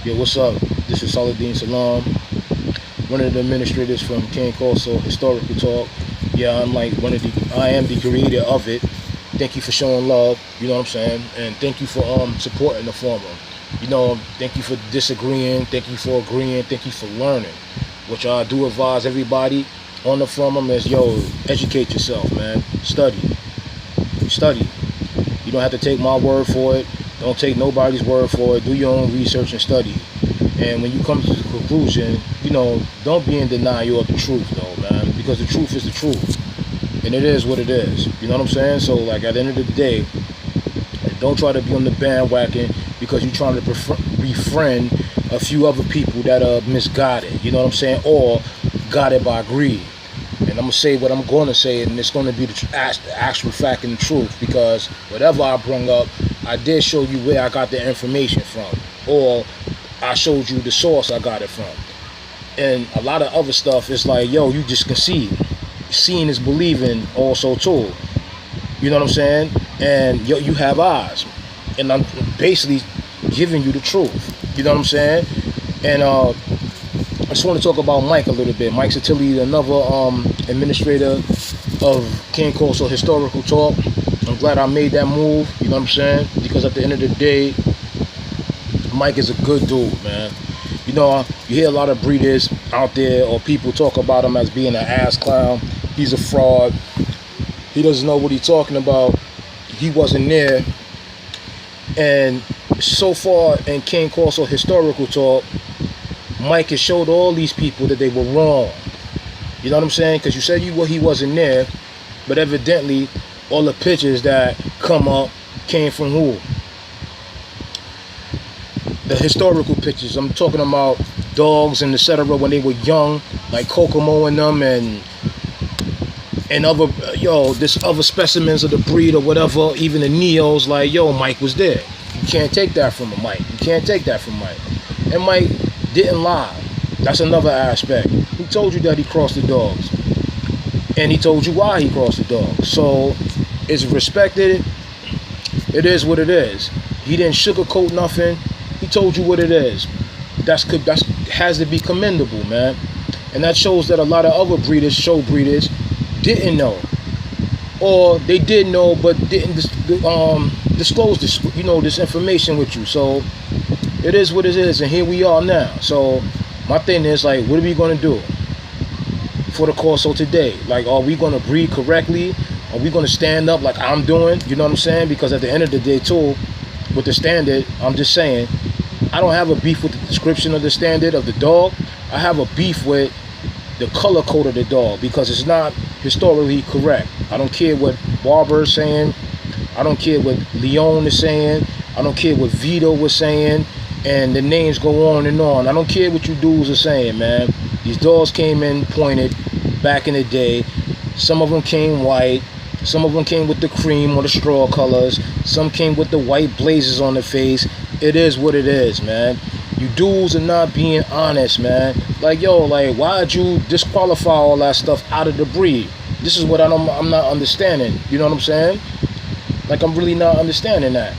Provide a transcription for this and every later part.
Yo, what's up? This is Salahudeen Salaam, one of the administrators from Corso Historical Talk. Yeah, I am the creator of it. Thank you for showing love, you know what I'm saying? And thank you for supporting the former. You know, thank you for disagreeing, thank you for agreeing, thank you for learning. Which I do advise everybody on the forum is, yo, educate yourself, man. Study. You don't have to take my word for it. Don't take nobody's word for it. Do your own research and study. And when you come to the conclusion, you know, don't be in denial of the truth, though, man. Because the truth is the truth. And it is what it is. You know what I'm saying? So, like, at the end of the day, don't try to be on the bandwagon because you're trying to befriend a few other people that are misguided. You know what I'm saying? Or guided by greed. And I'm going to say what I'm going to say, and it's going to be the actual fact and the truth, because whatever I bring up, I did show you where I got the information from, or I showed you the source I got it from. And a lot of other stuff is like, yo, you just concede. Seeing is believing also too. You know what I'm saying? And yo, you have eyes. And I'm basically giving you the truth. You know what I'm saying? And I just want to talk about Mike a little bit. Mike Satilli, another administrator of King Corso Historical Talk. I'm glad I made that move, you know what I'm saying? Because at the end of the day, Mike is a good dude, man. You know, you hear a lot of breeders out there, or people talk about him as being an ass clown. He's a fraud. He doesn't know what he's talking about. He wasn't there. And so far in King Corso Historical Talk, Mike has showed all these people that they were wrong. You know what I'm saying? Because you said he wasn't there, but evidently all the pictures that come up came from who? The historical pictures. I'm talking about dogs and etc. when they were young, like Kokomo and them, and other this other specimens of the breed or whatever. Even the Neos, like, yo, Mike was there. You can't take that from Mike. You can't take that from Mike. And Mike didn't lie. That's another aspect. He told you that he crossed the dogs, and he told you why he crossed the dogs. So it's respected. It is what it is. He didn't sugarcoat nothing. He told you what it is. That's has to be commendable, man. And that shows that a lot of other breeders, show breeders, didn't know, or they did know but didn't disclose this, this information with you. So it is what it is, and here we are now. So my thing is, like, what are we going to do for the Corso today? Like, are we going to breed correctly? Are we going to stand up like I'm doing? You know what I'm saying? Because at the end of the day, too, with the standard, I'm just saying, I don't have a beef with the description of the standard of the dog. I have a beef with the color code of the dog, because it's not historically correct. I don't care what Barber is saying. I don't care what Leon is saying. I don't care what Vito was saying. And the names go on and on. I don't care what you dudes are saying, man. These dogs came in pointed back in the day. Some of them came white. Some of them came with the cream or the straw colors. Some came with the white blazes on the face. It is what it is, man. You dudes are not being honest, man. Like, yo, like, why'd you disqualify all that stuff out of the breed? This is what I'm not understanding. You know what I'm saying? Like, I'm really not understanding that.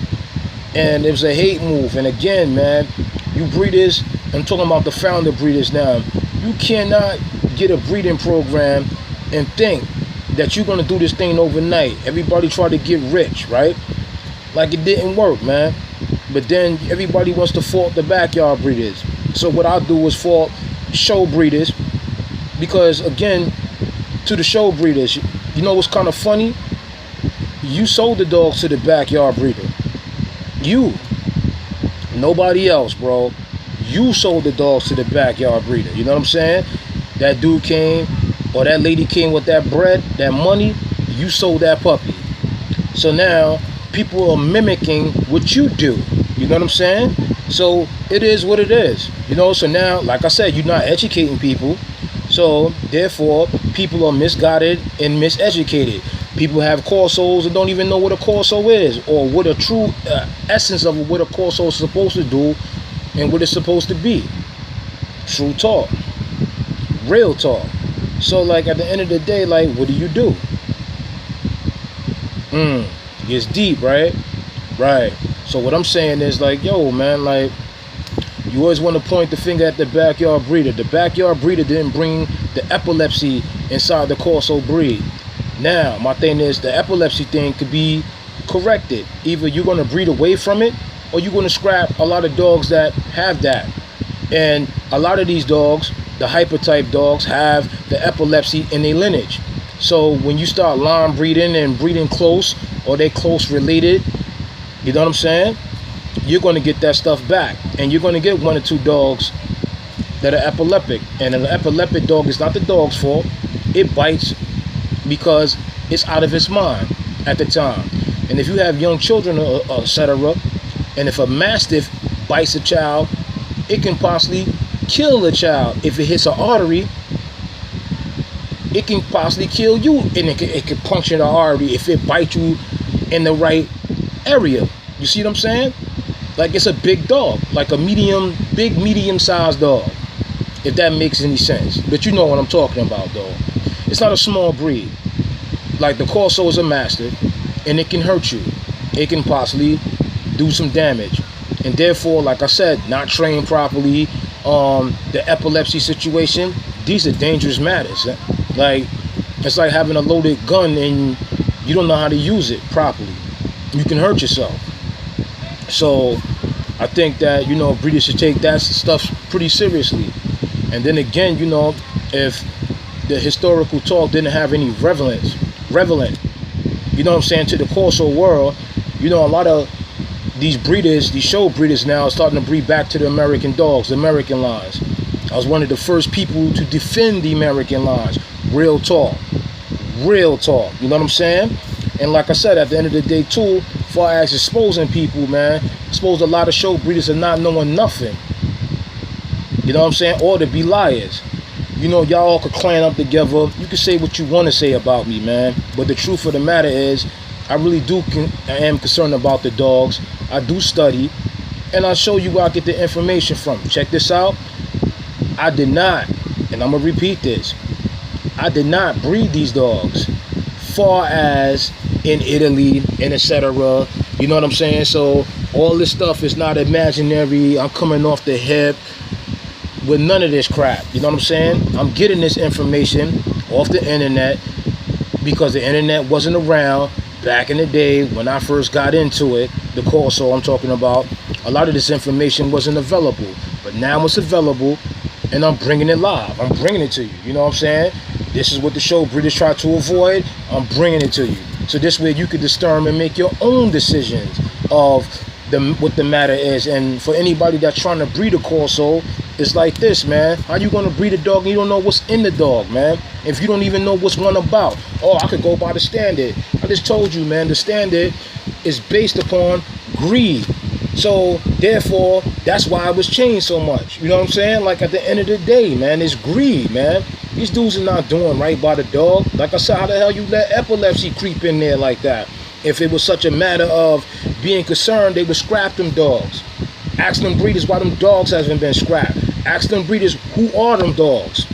And it was a hate move. And again, man, you breeders, I'm talking about the founder breeders now, you cannot get a breeding program and think that you're going to do this thing overnight. Everybody tried to get rich, right? Like, it didn't work, man. But then everybody wants to fault the backyard breeders. So what I do is fault show breeders, because, again, to the show breeders, you know what's kind of funny? You sold the dogs to the backyard breeder. You. Nobody else, bro. You sold the dogs to the backyard breeder. You know what I'm saying? That dude came, or that lady came with that bread, that money, you sold that puppy. So now people are mimicking what you do. You know what I'm saying? So it is what it is. You know, so now, like I said, you're not educating people. So therefore, people are misguided and miseducated. People have corsos and don't even know what a corso is, or what a true essence of what a corso is supposed to do and what it's supposed to be. True talk. Real talk. So, like, at the end of the day, like, what do? Gets deep, right? Right. So what I'm saying is, like, yo, man, like, You always want to point the finger at the backyard breeder. The backyard breeder didn't bring the epilepsy inside the corso breed. Now, my thing is, the epilepsy thing could be corrected. Either you're going to breed away from it, or you're going to scrap a lot of dogs that have that. And a lot of these dogs, the hypertype dogs, have the epilepsy in their lineage. So when you start line breeding and breeding close, or they close related, you know what I'm saying? You're going to get that stuff back. And you're going to get 1 or 2 dogs that are epileptic. And an epileptic dog is not the dog's fault. It bites because it's out of its mind at the time. And if you have young children, etc., and if a mastiff bites a child, it can possibly kill the child. If it hits an artery, it can possibly kill you, and it can puncture the artery if it bites you in the right area. You see what I'm saying? Like, it's a big dog, like a medium-sized dog, if that makes any sense. But you know what I'm talking about, though. It's not a small breed. Like, the corso is a mastiff, and it can hurt you. It can possibly do some damage. And therefore, like I said, not trained properly, the epilepsy situation, these are dangerous matters. Like, it's like having a loaded gun and you don't know how to use it properly. You can hurt yourself. So I think that, you know, breeders should take that stuff pretty seriously. And then again, you know, if the historical talk didn't have any relevant, you know what I'm saying, to the corso world, you know, a lot of these breeders, these show breeders now are starting to breed back to the American dogs, the American lines. I was one of the first people to defend the American lines. Real talk. Real talk. You know what I'm saying? And like I said, at the end of the day, too, far as exposing people, man, exposed a lot of show breeders are not knowing nothing. You know what I'm saying? Or to be liars. You know, y'all all could clan up together. You can say what you want to say about me, man. But the truth of the matter is, I really I am concerned about the dogs. I do study, and I'll show you where I get the information from. Check this out. I did not, and I'm going to repeat this, I did not breed these dogs far as in Italy and etc. You know what I'm saying? So all this stuff is not imaginary. I'm coming off the hip with none of this crap. You know what I'm saying? I'm getting this information off the internet because the internet wasn't around back in the day when I first got into it. The corso I'm talking about, a lot of this information wasn't available, but now it's available, and I'm bringing it live. I'm bringing it to you. You know what I'm saying? This is what the show breeders try to avoid. I'm bringing it to you. So this way you can discern and make your own decisions of what the matter is. And for anybody that's trying to breed a corso, it's like this, man. How you going to breed a dog and you don't know what's in the dog, man? If you don't even know what's one about. Oh, I could go by the standard. I just told you, man, the standard is based upon greed. So therefore, that's why it was changed so much. You know what I'm saying? Like, at the end of the day, man, it's greed, man. These dudes are not doing right by the dog. Like I said, how the hell you let epilepsy creep in there like that? If it was such a matter of being concerned, they would scrap them dogs. Ask them breeders why them dogs haven't been scrapped. Ask them breeders who are them dogs.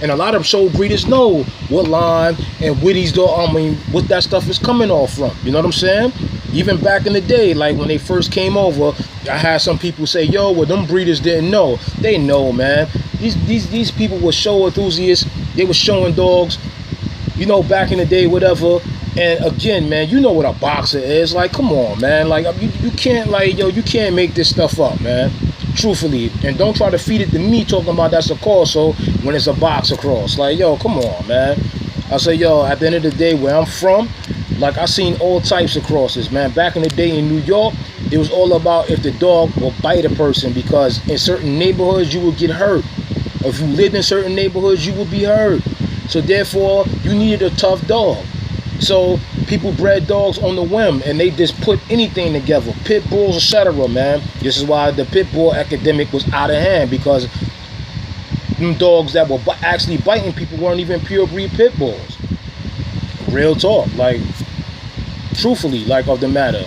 And a lot of show breeders know what line and where these dogs, I mean, what that stuff is coming off from. You know what I'm saying? Even back in the day, like when they first came over, I had some people say, yo, well, them breeders didn't know. They know, man. These people were show enthusiasts. They were showing dogs, you know, back in the day, whatever. And again, man, you know what a boxer is. Like, come on, man. Like, you can't, like, yo, you can't make this stuff up, man. Truthfully. And don't try to feed it to me talking about that's a corso when it's a boxer cross. Like, yo, come on, man. I say, yo, at the end of the day, where I'm from, like, I seen all types of crosses, man. Back in the day in New York, it was all about if the dog will bite a person, because in certain neighborhoods, you will get hurt. If you lived in certain neighborhoods, you would be hurt. So therefore, you needed a tough dog. So people bred dogs on the whim, and they just put anything together, pit bulls, etc., man. This is why the pit bull epidemic was out of hand, because them dogs that were actually biting people weren't even purebred pit bulls. Real talk, like, truthfully, like, of the matter.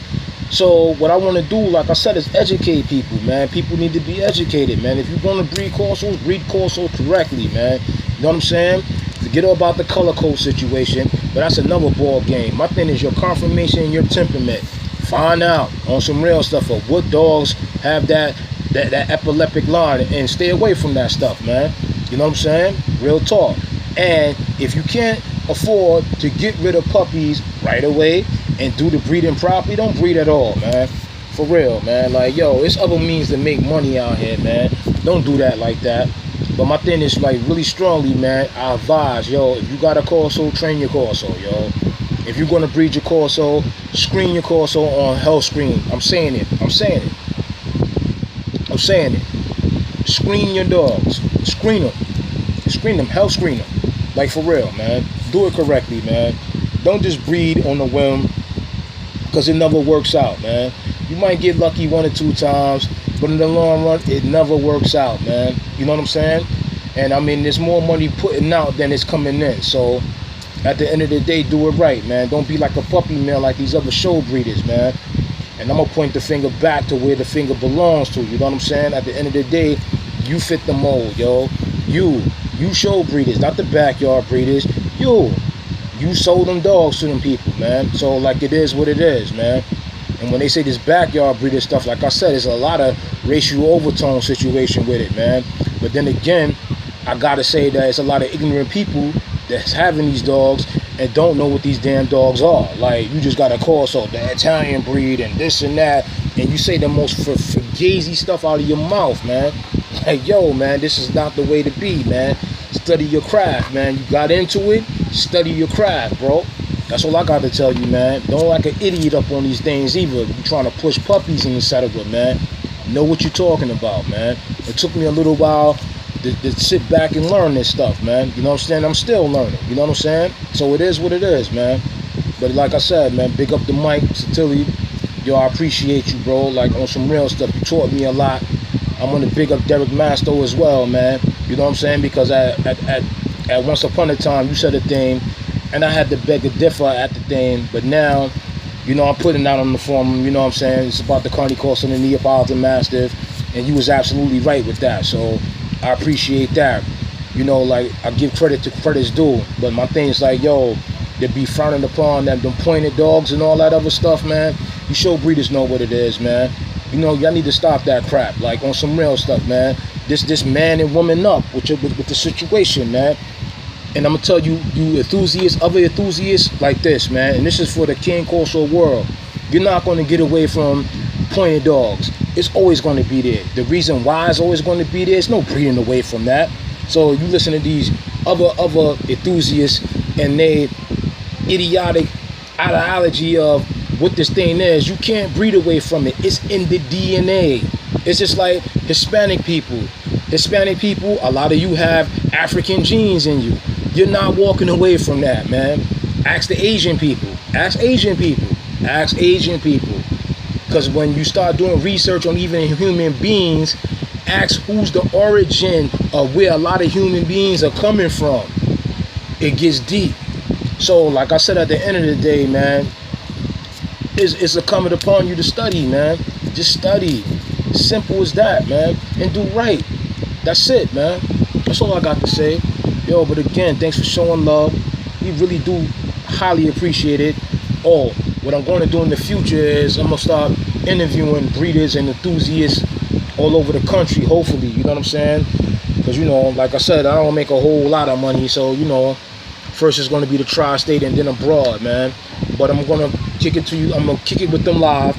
So what I want to do, like I said, is educate people, man. People need to be educated, man. If you're going to breed corsos correctly, man. You know what I'm saying? Forget about the color code situation, but that's another ball game. My thing is your conformation and your temperament. Find out on some real stuff of what dogs have that that epileptic line, and stay away from that stuff, man. You know what I'm saying? Real talk. And if you can't afford to get rid of puppies right away and do the breeding properly, don't breed at all, man. For real, man. Like, yo, it's other means to make money out here, man. Don't do that like that. But my thing is, like, really strongly, man, I advise, yo, if you got a corso, train your corso, yo. If you're gonna breed your corso, screen your corso on health screen. I'm saying it. Screen your dogs. Screen them, health screen them. Like, for real, man. Do it correctly, man. Don't just breed on the whim, because it never works out, man. You might get lucky 1 or 2 times, but in the long run, it never works out, man. You know what I'm saying? And I mean, there's more money putting out than it's coming in. So at the end of the day, do it right, man. Don't be like a puppy mill like these other show breeders, man. And I'm gonna point the finger back to where the finger belongs to. You know what I'm saying? At the end of the day, you fit the mold, yo. You show breeders, not the backyard breeders. You sold them dogs to them people, man. So, like, it is what it is, man. And when they say this backyard breeder stuff, like I said, there's a lot of racial overtone situation with it, man. But then again, I gotta say that it's a lot of ignorant people that's having these dogs and don't know what these damn dogs are. Like, you just got a corso, the Italian breed, and this and that, and you say the most fugazi stuff out of your mouth, man. Like, yo, man, this is not the way to be, man. Study your craft, man. You got into it, study your craft, bro. That's all I got to tell you, man. Don't like an idiot up on these things either. You trying to push puppies in the settler, man. Know what you're talking about, man. It took me a little while to sit back and learn this stuff, man. You know what I'm saying? I'm still learning. You know what I'm saying? So it is what it is, man. But like I said, man, big up the mic, Satilli. Yo, I appreciate you, bro. Like, on some real stuff, you taught me a lot. I'm gonna big up Derek Masto as well, man. You know what I'm saying? Because at once upon a time, you said a thing, and I had to beg a differ at the thing. But now, you know, I'm putting out on the forum. You know what I'm saying? It's about the Carney Corso and the Neapolitan Mastiff, and you was absolutely right with that. So I appreciate that. You know, like, I give credit to credit's due. But my thing is like, yo, to be frowning upon them pointed dogs and all that other stuff, man. You show breeders know what it is, man. You know, y'all need to stop that crap. Like, on some real stuff, man. This man and woman up with the situation, man. And I'm gonna tell you, you enthusiasts, other enthusiasts like this, man. And this is for the King Corso world. You're not gonna get away from pointed dogs. It's always gonna be there. The reason why it's always gonna be there, it's no breeding away from that. So you listen to these other enthusiasts and they idiotic ideology of what this thing is. You can't breed away from it. It's in the DNA. It's just like Hispanic people. Hispanic people, a lot of you have African genes in you. You're not walking away from that, man. Ask the Asian people. Ask Asian people. Ask Asian people. Because when you start doing research on even human beings, ask who's the origin of where a lot of human beings are coming from. It gets deep. So, like I said, at the end of the day, man, it's incumbent upon you to study, man. Just study. Simple as that, man. And do right. That's it, man. That's all I got to say. Yo, but again, thanks for showing love. We really do highly appreciate it. Oh, what I'm going to do in the future is I'm going to start interviewing breeders and enthusiasts all over the country, hopefully. You know what I'm saying? Because, you know, like I said, I don't make a whole lot of money. So, you know, first it's going to be the tri-state and then abroad, man. But I'm going to kick it to you. I'm going to kick it with them live.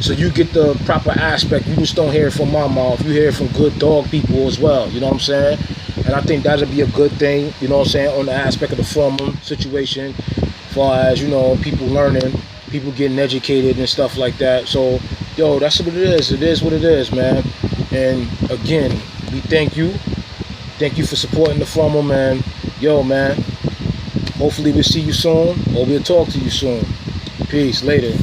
So you get the proper aspect. You just don't hear it from my mouth. You hear it from good dog people as well. You know what I'm saying? And I think that'll be a good thing, you know what I'm saying, on the aspect of the formal situation, as far as, you know, people learning, people getting educated and stuff like that. So, yo, that's what it is. It is what it is, man. And again, we thank you. Thank you for supporting the formal, man. Yo, man. Hopefully we'll see you soon, or we'll talk to you soon. Peace. Later.